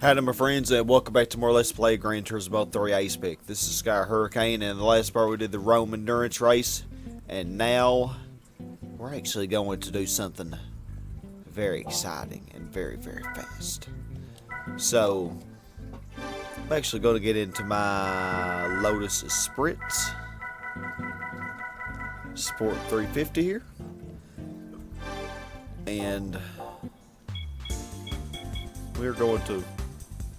Howdy my friends, and welcome back to more Let's Play Gran Turismo 3 Aspec. This is Sky Hurricane, and in the last part we did the Rome Endurance race, and now we're actually going to do something very exciting and very fast. So, I'm actually going to get into my Lotus Esprit Sport 350 here, and we're going to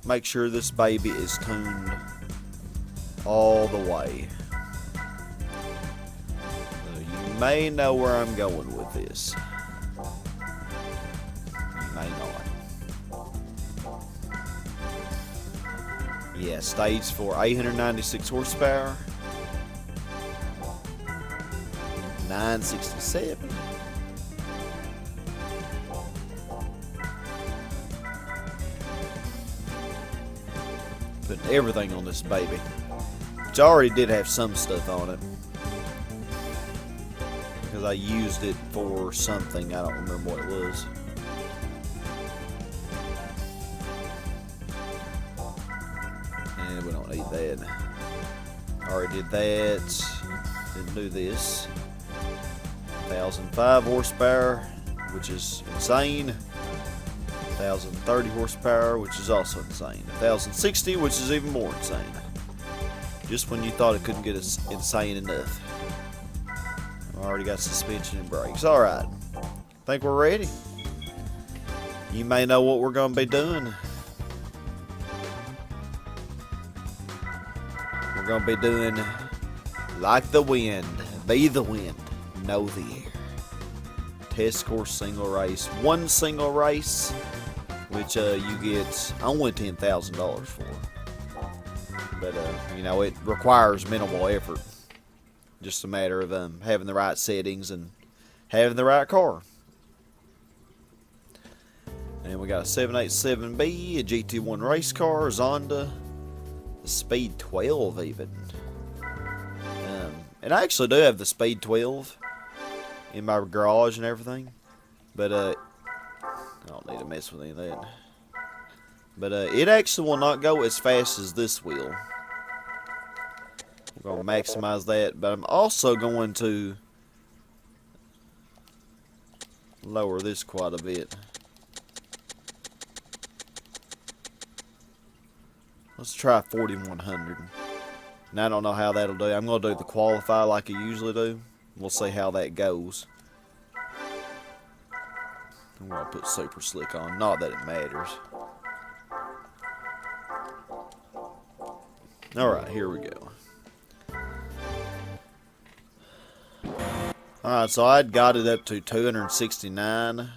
make sure this baby is tuned all the way. So you may know where I'm going with this. You may not. Yeah, staged for 896 horsepower. 967. Putting everything on this baby, which I already did have some stuff on it because I used it for something. I don't remember what it was. And we don't need that. Already did that. Didn't do this. 1005 horsepower, which is insane. 1030 horsepower, which is also insane. 1060, which is even more insane. Just when you thought it couldn't get insane enough. I've already got suspension and brakes. Alright. Think we're ready? You may know what we're going to be doing. We're going to be doing like the wind. Be the wind. Know the air. Test course single race. One single race, which you get only $10,000 for. But, you know, it requires minimal effort. Just a matter of having the right settings and having the right car. And we got a 787B, a GT1 race car, a Zonda, a Speed 12 even. And I actually do have the Speed 12 in my garage and everything. But, I don't need to mess with any of that. But it actually will not go as fast as this will. We're going to maximize that. But I'm also going to lower this quite a bit. Let's try 4100. And I don't know how that'll do. I'm going to do the qualify like I usually do. We'll see how that goes. I'm going to put super slick on. Not that it matters. Alright, here we go. Alright, so I'd got it up to 269.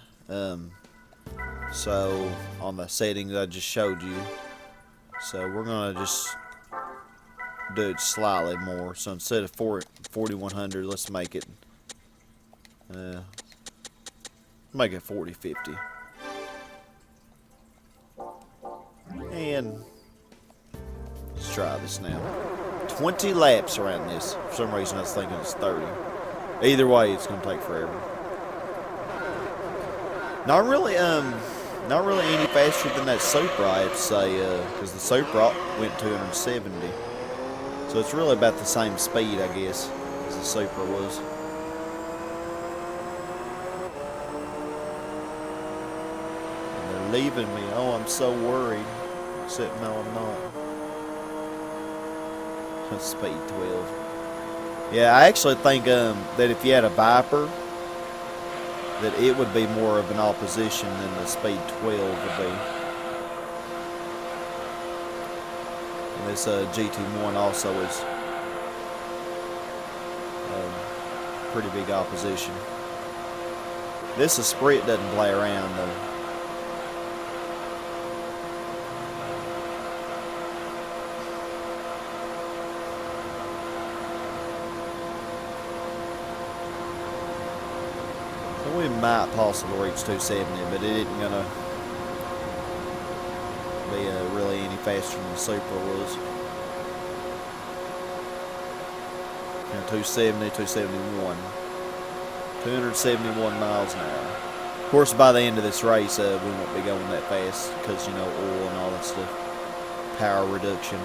So, on the settings I just showed you. So, we're going to just do it slightly more. So, instead of 4100, let's make it... make it 4050. And let's try this now. 20 laps around this. For some reason I was thinking it's 30. Either way, it's gonna take forever. Not really any faster than that Supra, I have to say, because the Supra went 270. So it's really about the same speed, I guess, as the Supra was. Leaving me. Oh, I'm so worried. Except no, I'm not. That's Speed 12. Yeah, I actually think that if you had a Viper, that it would be more of an opposition than the Speed 12 would be. And this GT1 also is pretty big opposition. This Esprit doesn't play around though. We might possibly reach 270, but it isn't gonna be really any faster than the Supra was. 270, 271, 271 miles an hour. Of course, by the end of this race, we won't be going that fast because, you know, oil and all wants the power reduction.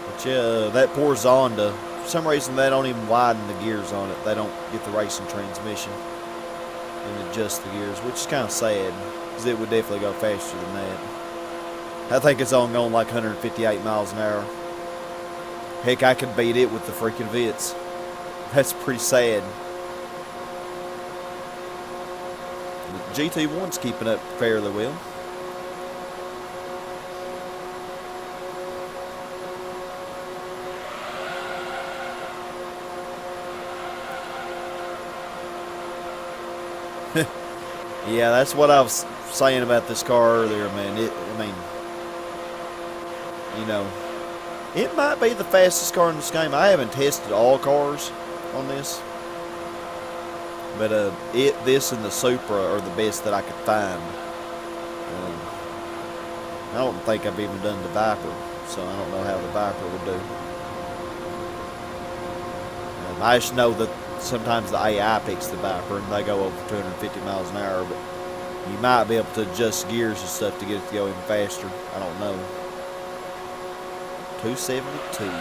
But yeah, that poor Zonda, for some reason they don't even widen the gears on it. They don't get the racing transmission and adjust the gears, which is kind of sad, because it would definitely go faster than that. I think it's only going like 158 miles an hour. Heck, I could beat it with the freaking Vitz. That's pretty sad. The GT1's keeping up fairly well. Yeah, that's what I was saying about this car earlier, man. You know, it might be the fastest car in this game. I haven't tested all cars on this, but this and the Supra are the best that I could find. I don't think I've even done the Viper, so I don't know how the Viper would do. I just know that sometimes the AI picks the Viper and they go over 250 miles an hour, but you might be able to adjust gears and stuff to get it to go even faster. I don't know. 272.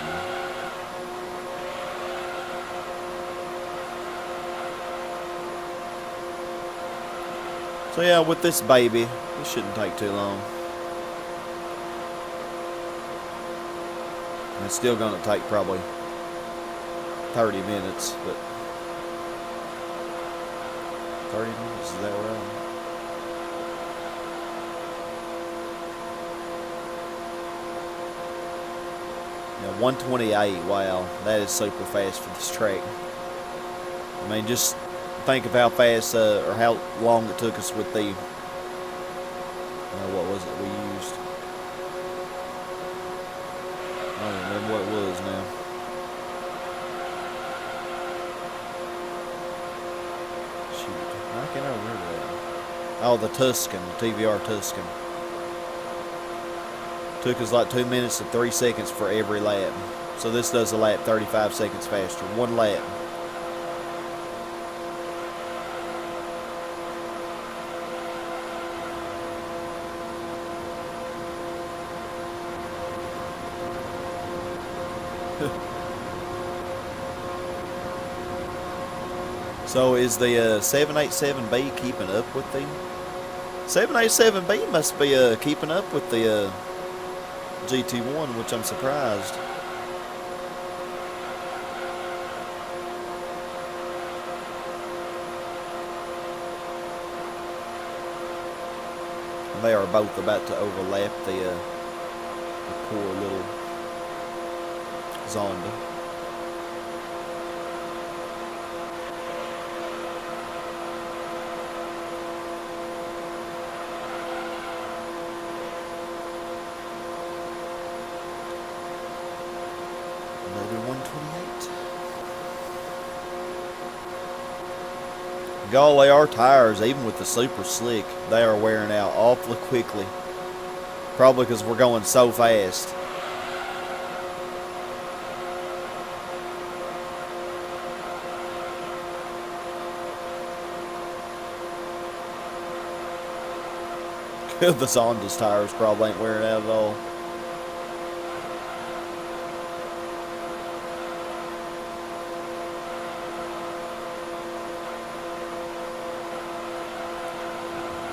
So yeah, with this baby, it shouldn't take too long. And it's still going to take probably 30 minutes, but 30 minutes, is that right? Yeah, 128, wow, that is super fast for this track. I mean, just think of how fast, or how long it took us with the, what was it we used? I don't remember what it was now. How can I remember that? Oh, the Tuscan, TVR Tuscan. Took us like 2 minutes and 3 seconds for every lap. So this does a lap 35 seconds faster. One lap. So is the 787B keeping up with the 787B must be keeping up with the GT1, which I'm surprised. And they are both about to overlap the poor little Zonda. Golly, our tires, even with the super slick, they are wearing out awfully quickly. Probably because we're going so fast. The Zonda's tires probably ain't wearing out at all.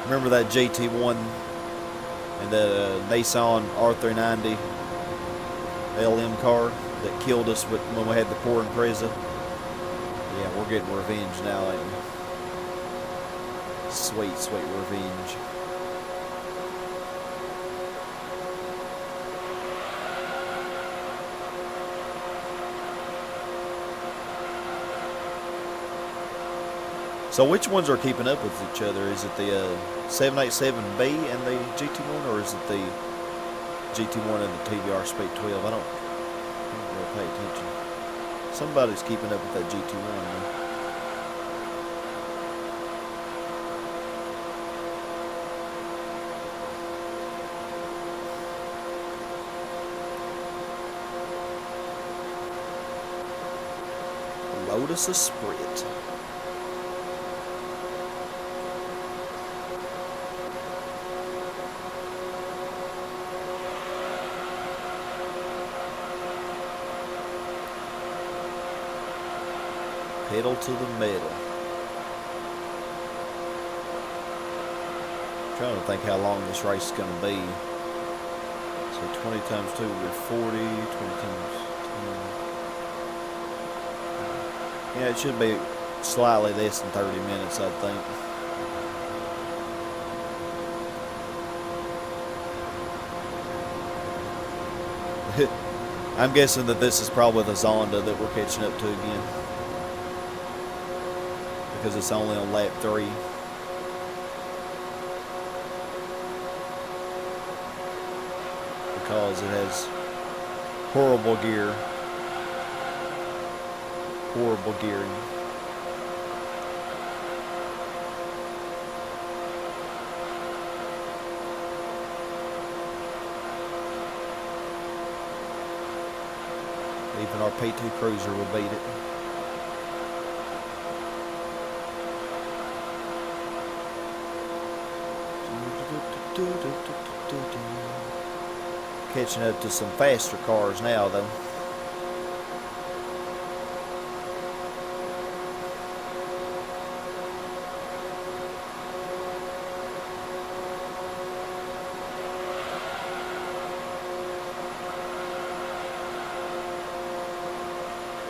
Remember that GT1 and the Nissan R390 LM car that killed us when we had the poor Impreza? Yeah, we're getting revenge now, ain't we? Sweet, sweet revenge. So which ones are keeping up with each other? Is it the 787B and the GT1, or is it the GT1 and the TVR Speed 12? I don't really pay attention. Somebody's keeping up with that GT1. Man. Lotus Esprit. Pedal to the metal. I'm trying to think how long this race is going to be. So 20 times 2 will be 40, 20 times 10. Yeah, it should be slightly less than 30 minutes, I think. I'm guessing that this is probably the Zonda that we're catching up to again, because it's only on lap 3. Because it has horrible gear. Horrible gearing. Even our P2 Cruiser will beat it. Catching up to some faster cars now, though.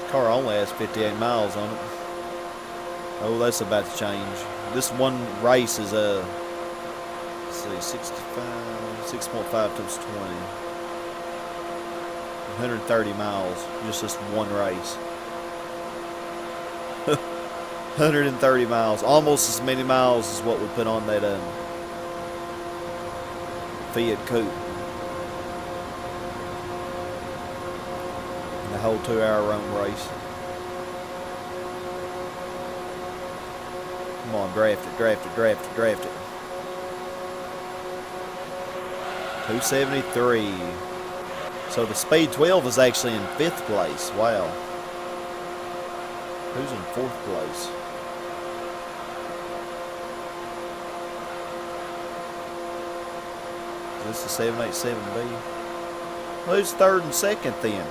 Car only has 58 miles on it. Oh, that's about to change. This one race is let's see, 6.5 times 20. 130 miles, just this one race. 130 miles, almost as many miles as what we put on that Fiat Coupe. The whole 2-hour run race. Come on, draft it, draft it, draft it, draft it. 273. So the Speed 12 is actually in 5th place. Wow. Who's in 4th place? Is this the 787B? Who's 3rd and 2nd then?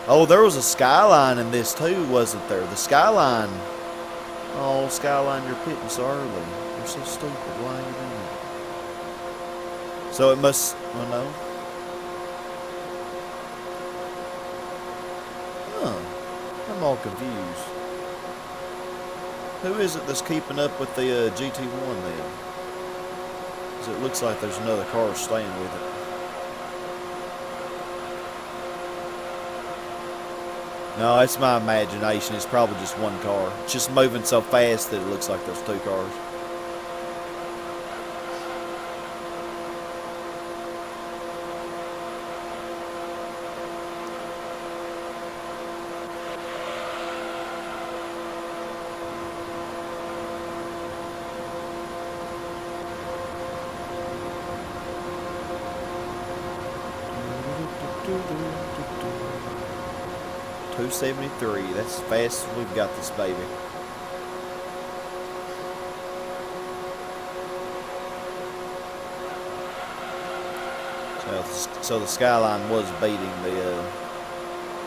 Oh, there was a Skyline in this too, wasn't there? The Skyline. Oh, Skyline, you're pitting so early. You're so stupid. Why are you doing that? So it must, well, no. Huh. I'm all confused. Who is it that's keeping up with the GT1 then? Because it looks like there's another car staying with it. No, it's my imagination. It's probably just one car. It's just moving so fast that it looks like there's 2 cars. .273. That's as fast as we've got this baby. So the Skyline was beating the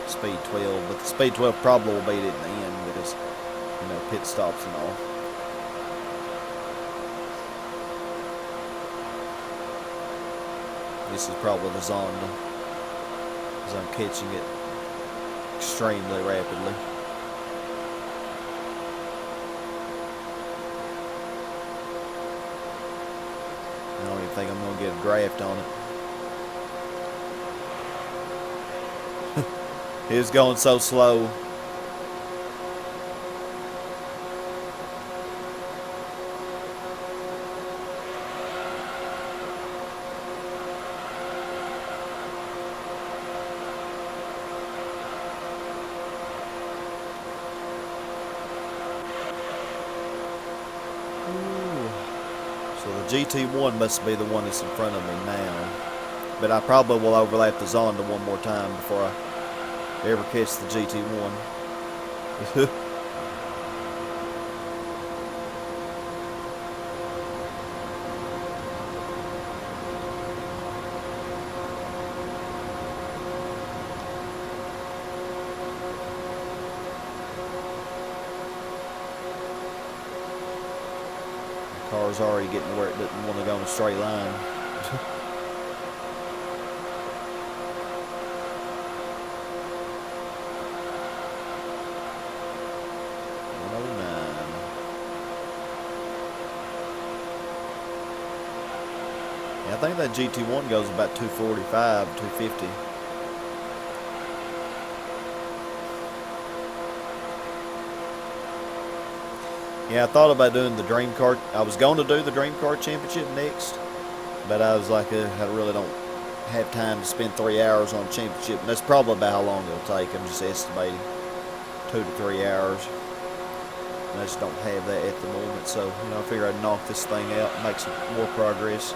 Speed 12, but the Speed 12 probably will beat it in the end because, you know, pit stops and all. This is probably the Zonda, because I'm catching it extremely rapidly. I don't even think I'm going to get a draft on it. It was going so slow. GT1 must be the one that's in front of me now. But I probably will overlap the Zonda one more time before I ever catch the GT1. Car's already getting to where it doesn't want to go in a straight line. I think that GT1 goes about 245, 250. Yeah, I thought about doing the Dream Car. I was going to do the Dream Car Championship next, but I was like, I really don't have time to spend 3 hours on a championship. And that's probably about how long it'll take. I'm just estimating 2 to 3 hours. And I just don't have that at the moment. So, you know, I figure I'd knock this thing out and make some more progress.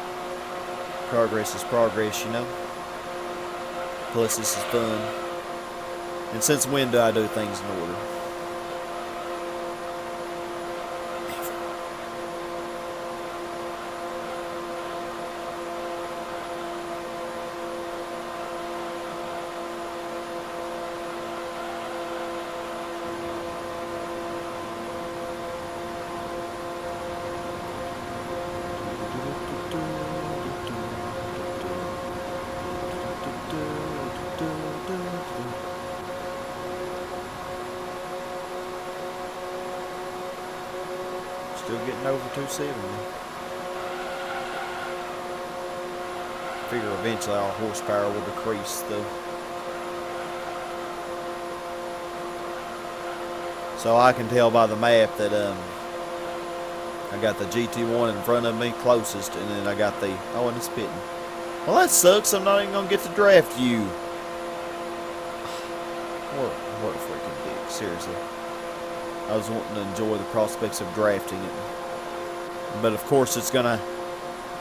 Progress is progress, you know. Plus, this is fun. And since when do I do things in order? Still getting over 270. Figure eventually our horsepower will decrease though. So I can tell by the map that I got the GT1 in front of me closest, and then I got the, oh, and it's pitting. Well, that sucks. I'm not even gonna get to draft you. What a freaking dick, seriously. I was wanting to enjoy the prospects of drafting it. But of course it's gonna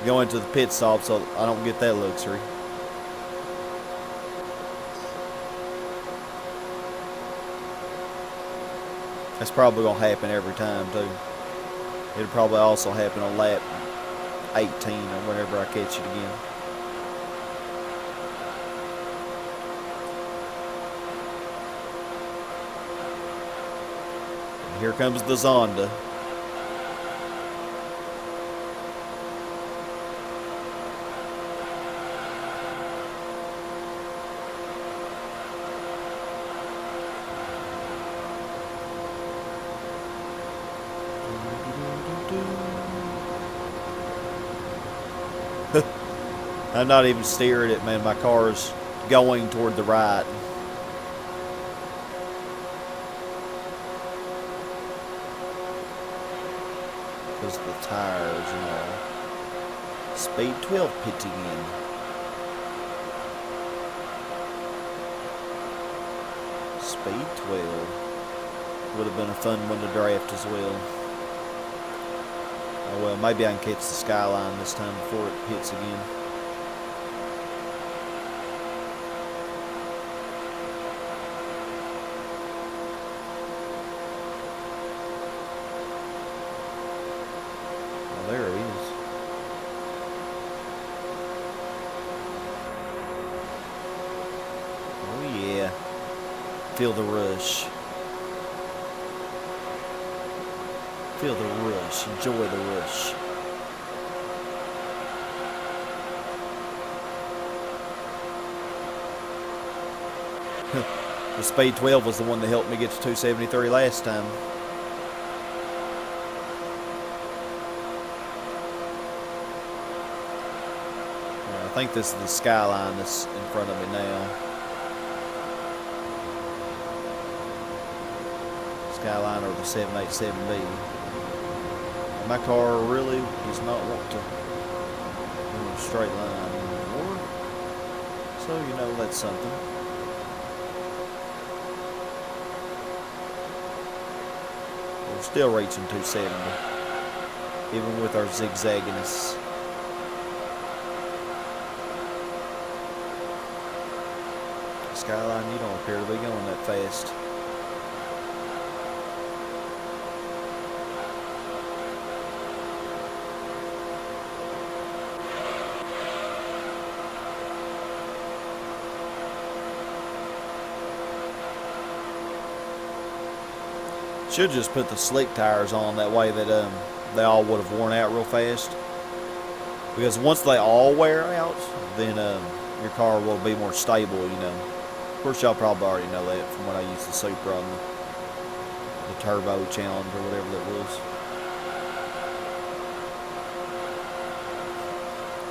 go into the pit stop, so I don't get that luxury. That's probably gonna happen every time too. It'll probably also happen on lap 18 or whenever I catch it again. And here comes the Zonda. I'm not even steering it, man. My car's going toward the right. Because of the tires and all. Speed 12 pitting in. Speed 12. Would have been a fun one to draft as well. Oh well, maybe I can catch the Skyline this time before it hits again. There he is. Oh yeah. Feel the rush. Feel the rush. Enjoy the rush. The Speed 12 was the one that helped me get to 273 last time. I think this is the Skyline that's in front of me now. Skyline or the 787B. My car really does not want to go in a straight line anymore. So, you know, that's something. We're still reaching 270, even with our zigzagginess. Skyline, you don't appear to be going that fast. Should just put the slick tires on, that way that they all would have worn out real fast. Because once they all wear out, then your car will be more stable, you know. Of course, y'all probably already know that from when I used the Supra on the Turbo Challenge or whatever that was.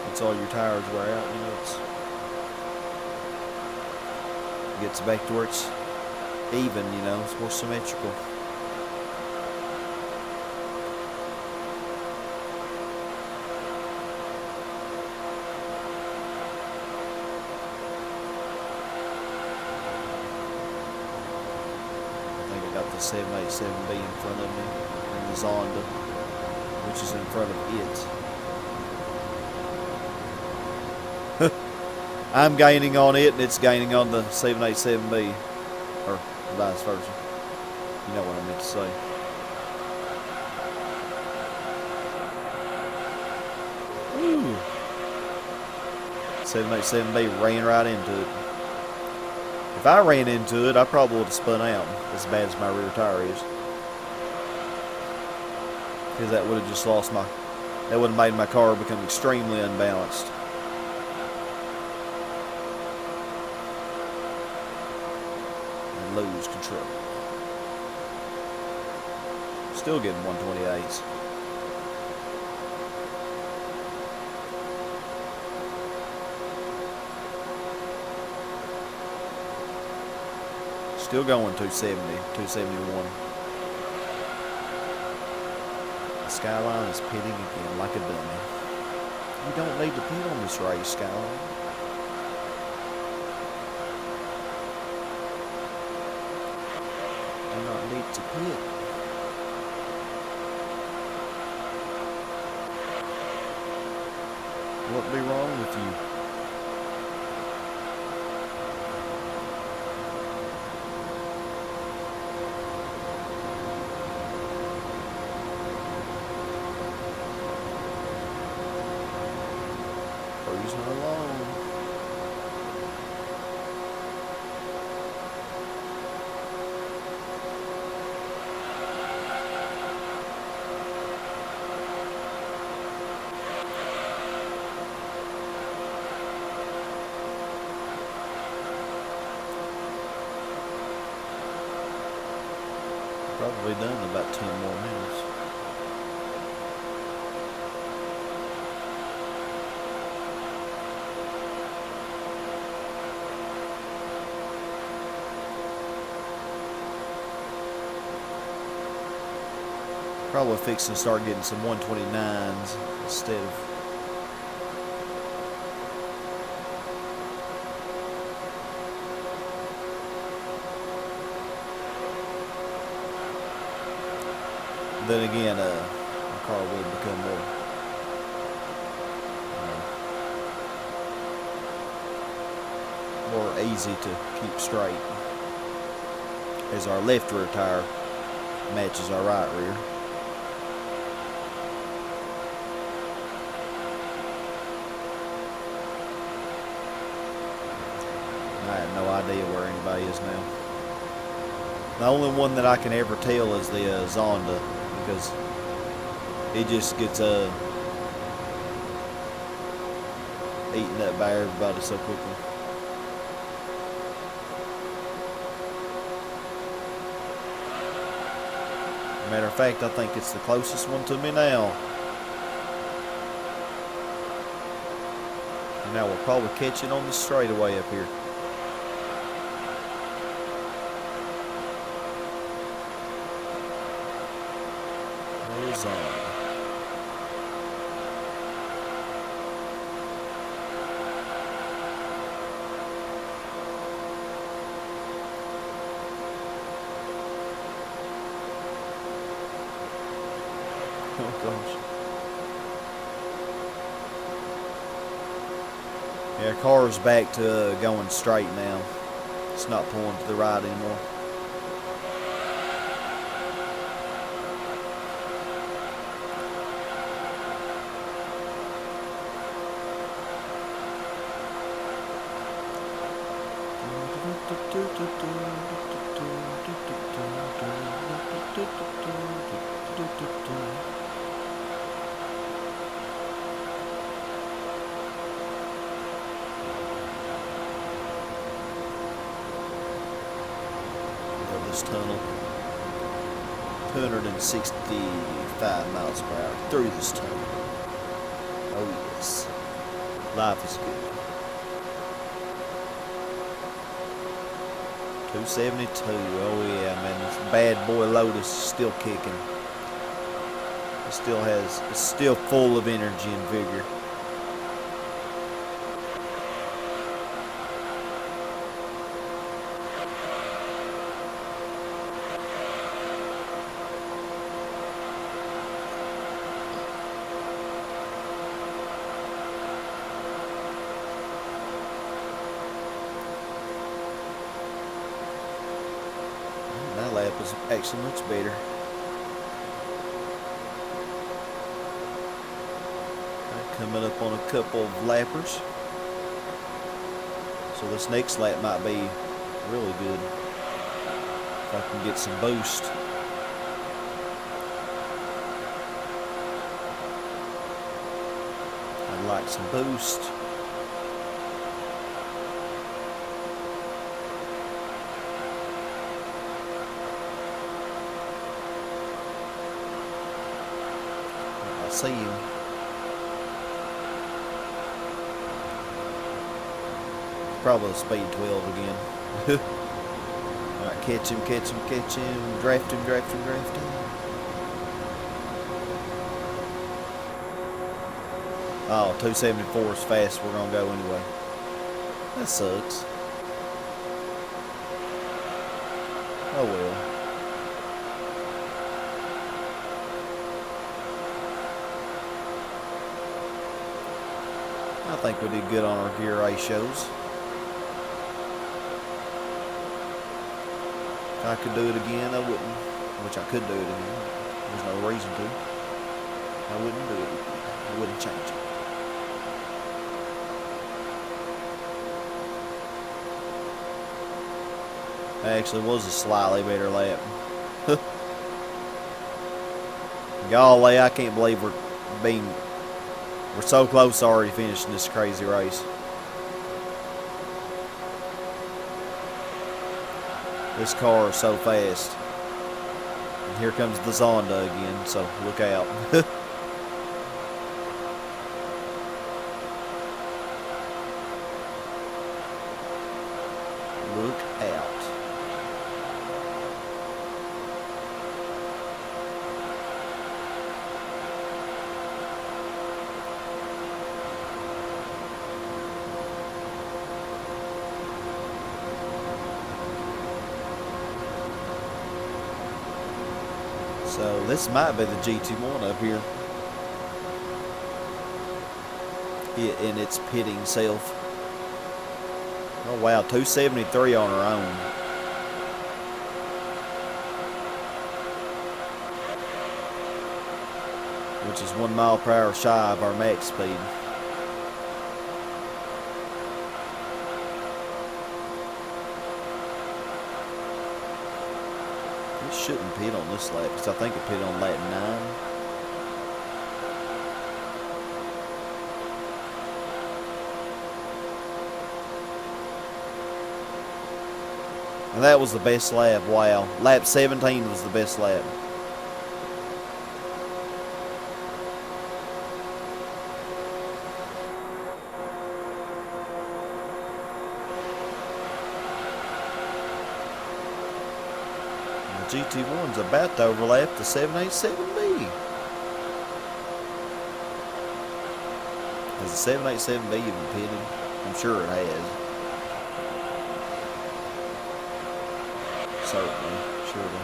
Once all your tires wear out, you know, it gets back to where it's even, you know, it's more symmetrical. Got the 787B in front of me, and the Zonda, which is in front of it. I'm gaining on it, and it's gaining on the 787B, or vice versa. You know what I meant to say. Ooh. 787B ran right into it. If I ran into it, I probably would have spun out as bad as my rear tire is. Because that would have just lost my... That would have made my car become extremely unbalanced. And lose control. Still getting 128s. Still going 270, 271. The Skyline is pitting again like a dummy. You don't need to pit on this race, Skyline. You do not need to pit. What be wrong with you? Cruising along. Probably done in about 10 more minutes. Probably fixing to start getting some 129s instead of... Then again, my car will become more easy to keep straight as our left rear tire matches our right rear. I have no idea where anybody is now. The only one that I can ever tell is the Zonda, because it just gets eaten up by everybody so quickly. Matter of fact, I think it's the closest one to me now. And now we'll probably catch it on the straightaway up here. There's on. Oh gosh. Yeah, car's back to going straight now. It's not pulling to the right anymore. this tunnel. 265 miles per hour through this tunnel. Oh yes, life is good. 272. Oh yeah, man, this bad boy Lotus is still kicking. It's still full of energy and vigor. That lap was actually much better. Coming up on a couple of lappers. So this next lap might be really good. If I can get some boost. I'd like some boost. I see him. Probably speed 12 again. Alright, catch him, catch him, catch him. Draft him, draft him, draft him. Oh, 274 is fast. We're going to go anyway. That sucks. Oh well. I think we did good on our gear ratios. If I could do it again, I wouldn't. Which I could do it again. There's no reason to. I wouldn't do it. I wouldn't change it. That actually was a slightly better lap. Golly, I can't believe we're so close to already finishing this crazy race. This car is so fast. And here comes the Zonda again, so look out. Look out. So this might be the GT1 up here. In its pitting self. Oh wow, 273 on our own. Which is 1 mile per hour shy of our max speed. It shouldn't pit on this lap because I think it pit on lap 9. And that was the best lap. Wow. Lap 17 was the best lap. The GT1's about to overlap the 787B. Has the 787B even pitted? I'm sure it has. Certainly, surely.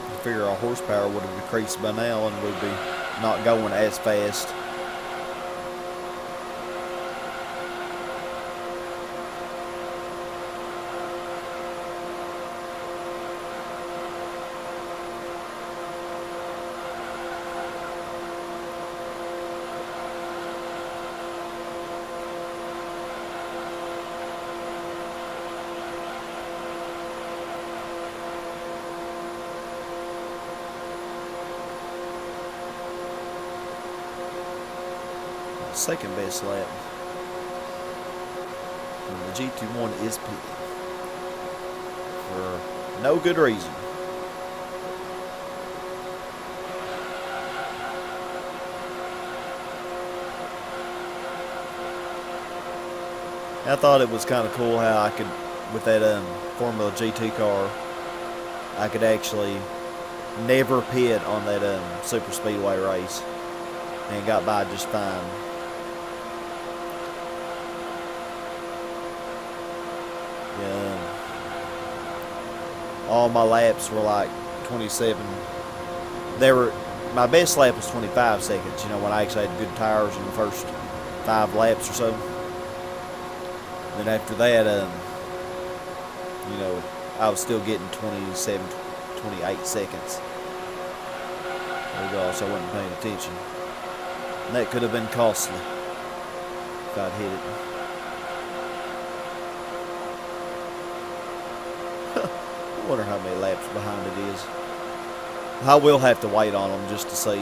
I figure our horsepower would have decreased by now and we'd be not going as fast. second best lap. And the GT1 is pitted for no good reason. I thought it was kind of cool how I could, with that Formula GT car, I could actually never pit on that super speedway race and got by just fine. Yeah, all my laps were like 27. My best lap was 25 seconds, you know, when I actually had good tires in the first 5 laps or so. Then after that, you know, I was still getting 27, 28 seconds. Gosh, I wasn't paying attention. And that could have been costly if I'd hit it. I wonder how many laps behind it is. I will have to wait on them just to see.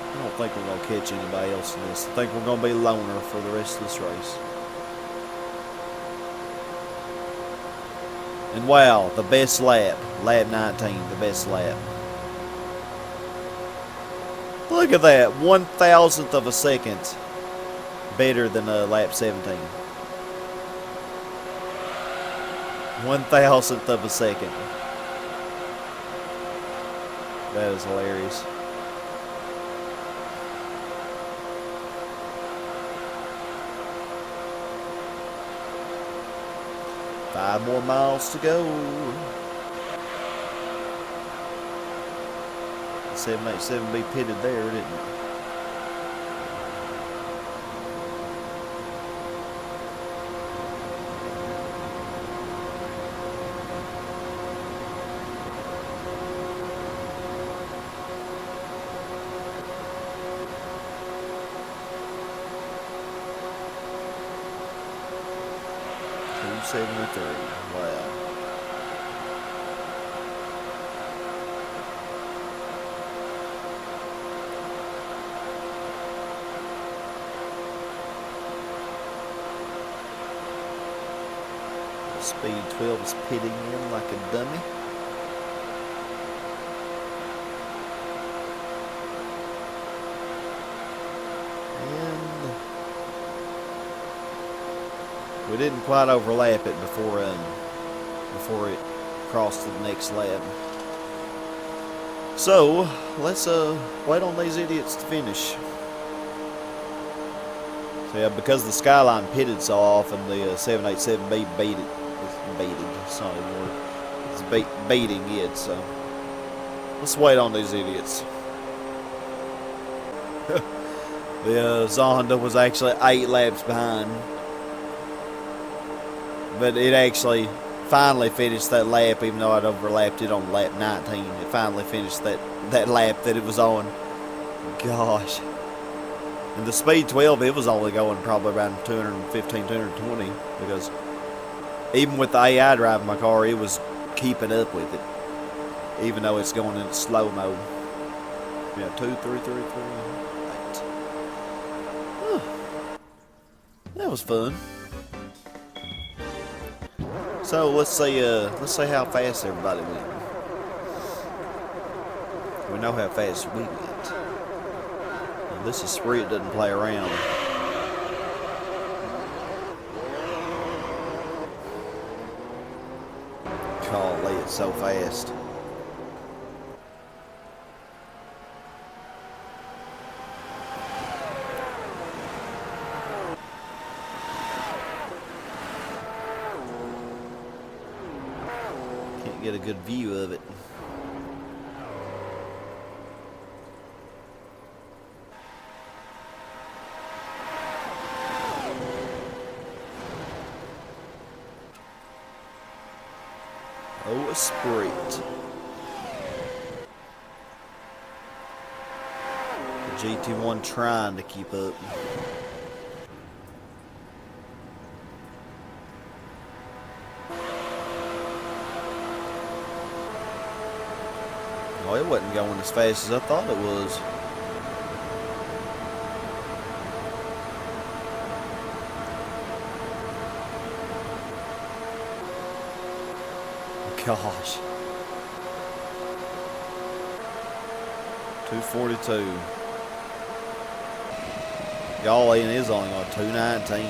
I don't think we're going to catch anybody else in this. I think we're going to be loner for the rest of this race. And wow, the best lap. Lap 19, the best lap. Look at that. 1,000th of a second better than lap 17. 1,000th of a second. That is hilarious. Five more miles to go. 787 be pitted there, didn't it? Wow. Speed 12 is pitting in like a dummy. And we didn't quite overlap it before it crossed to the next lap. So let's wait on these idiots to finish. So yeah, because the Skyline pitted so often, the 787B beat it. It's not a word. It's beating it. So let's wait on these idiots. The Zonda was actually 8 laps behind, but it actually finally finished that lap, even though I'd overlapped it on lap 19. It finally finished that lap that it was on. Gosh. And the speed 12, it was only going probably around 215, 220, because even with the AI driving my car, it was keeping up with it, even though it's going in slow mode. Yeah, 2, 3, 3, 3, 8. Huh. That was fun. So let's see how fast everybody went. We know how fast we went. And this is Spree, it doesn't play around. Golly, it's so fast. Can't get a good view of it. Oh, Esprit. The GT1 trying to keep up. Oh Well, it wasn't going as fast as I thought it was. Gosh. 242. Golly, and is only on 219.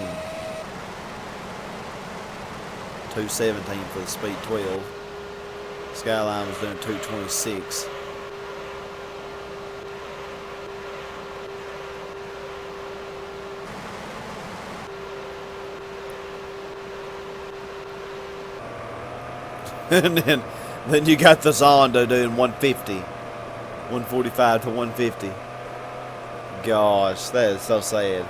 217 for the Speed 12. Skyline was doing 226. And then you got the Zondo doing 150. 145 to 150. Gosh, that is so sad.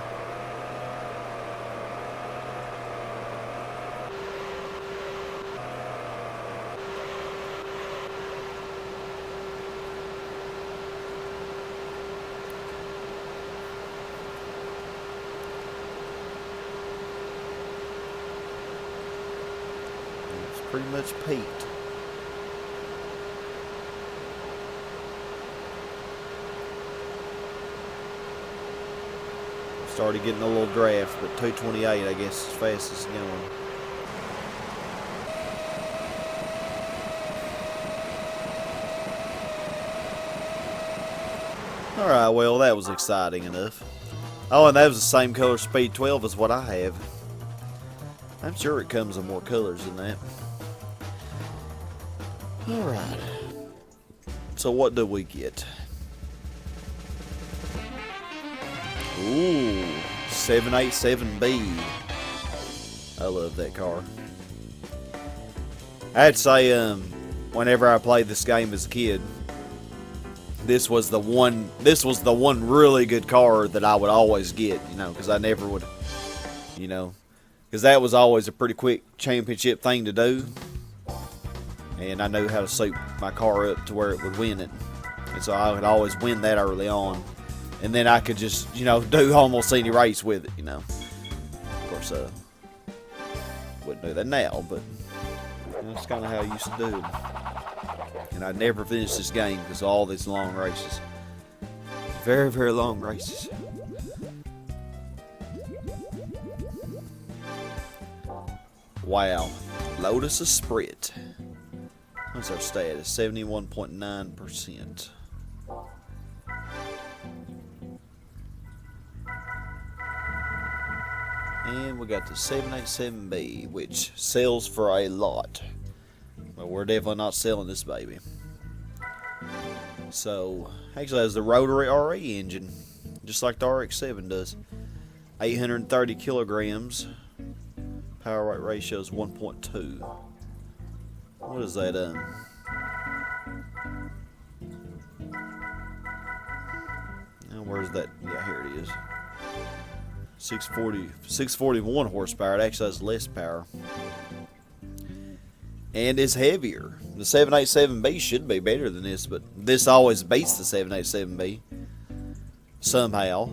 It's pretty much peaked. Started getting a little draft, but 228, I guess, is fast as it's going. Alright, well, that was exciting enough. Oh, and that was the same color Speed 12 as what I have. I'm sure it comes in more colors than that. Alright. So what do we get? Ooh, 787B. I love that car. I'd say, whenever I played this game as a kid, this was the one really good car that I would always get, you know, because I never would, you know, because that was always a pretty quick championship thing to do, and I knew how to suit my car up to where it would win it, and so I would always win that early on. And then I could just, you know, do almost any race with it, you know. Of course, wouldn't do that now, but that's kind of how I used to do it. And I'd never finish this game because of all these long races. Very, very long races. Wow. Lotus Esprit. What's our status? 71.9%. And we got the 787B, which sells for a lot. But we're definitely not selling this baby. So, actually, it has the rotary RE engine, just like the RX-7 does. 830 kilograms. Power weight ratio is 1.2. What is that? Now, where's that? Yeah, here it is. 641 horsepower. It actually has less power. And it's heavier. The 787B should be better than this, but this always beats the 787B. Somehow.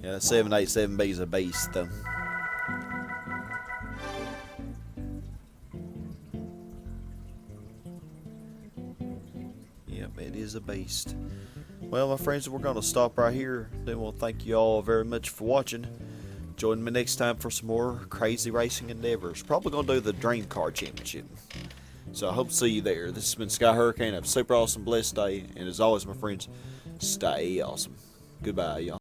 Yeah, the 787B is a beast, though. It is a beast. Well, my friends, we're going to stop right here. Then we'll thank you all very much for watching. Join me next time for some more crazy racing endeavors. Probably going to do the Dream Car Championship. So I hope to see you there. This has been Sky Hurricane. Have a super awesome, blessed day. And as always, my friends, stay awesome. Goodbye, y'all.